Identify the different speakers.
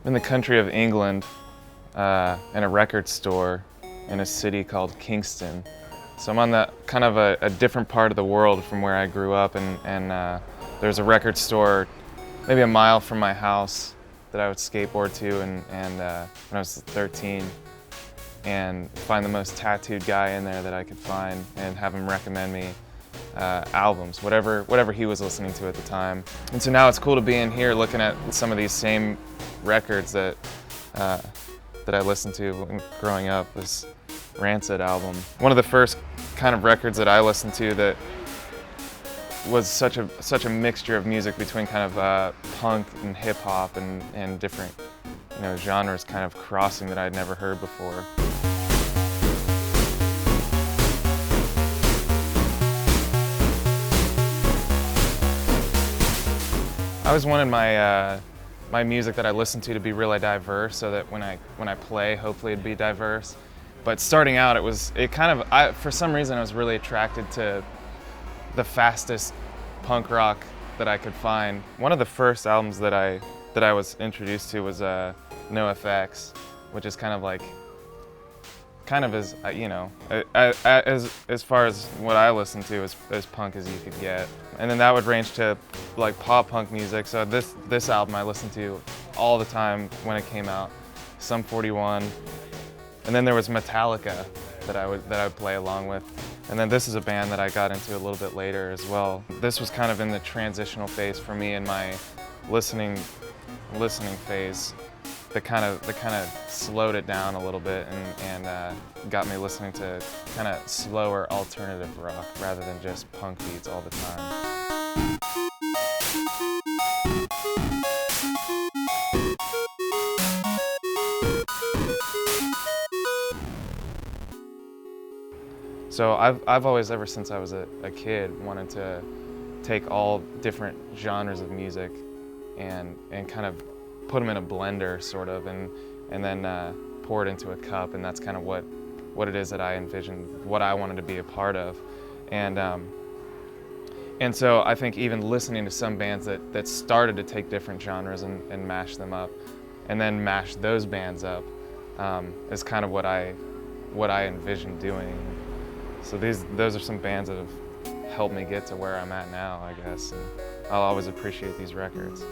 Speaker 1: in the country of England, in a record store in a city called Kingston. So I'm on the kind of a different part of the world from where I grew up, and there's a record store maybe a mile from my house that I would skateboard to and when I was 13, and find the most tattooed guy in there that I could find and have him recommend me albums, whatever he was listening to at the time. And so now it's cool to be in here looking at some of these same records that I listened to growing up. This Rancid album, one of the first kind of records that I listened to that was such a mixture of music between kind of punk and hip hop and different genres kind of crossing that I'd never heard before. I always wanted my music that I listened to be really diverse, so that when I play, hopefully it'd be diverse. But starting out, for some reason I was really attracted to the fastest punk rock that I could find. One of the first albums that I was introduced to was NoFX, which is kind of as far as what I listened to as punk as you could get. And then that would range to like pop punk music. So this album I listened to all the time when it came out, Sum 41. And then there was Metallica that I would play along with. And then this is a band that I got into a little bit later as well. This was kind of in the transitional phase for me in my listening phase. That kind of slowed it down a little bit and got me listening to kind of slower alternative rock rather than just punk beats all the time. So I've always, ever since I was a kid, wanted to take all different genres of music and kind of put them in a blender, sort of, and then pour it into a cup, and that's kind of what it is that I envisioned, what I wanted to be a part of. And so I think even listening to some bands that started to take different genres and mash them up, and then mash those bands up, is kind of what I envisioned doing. So those are some bands that have helped me get to where I'm at now, I guess. And I'll always appreciate these records.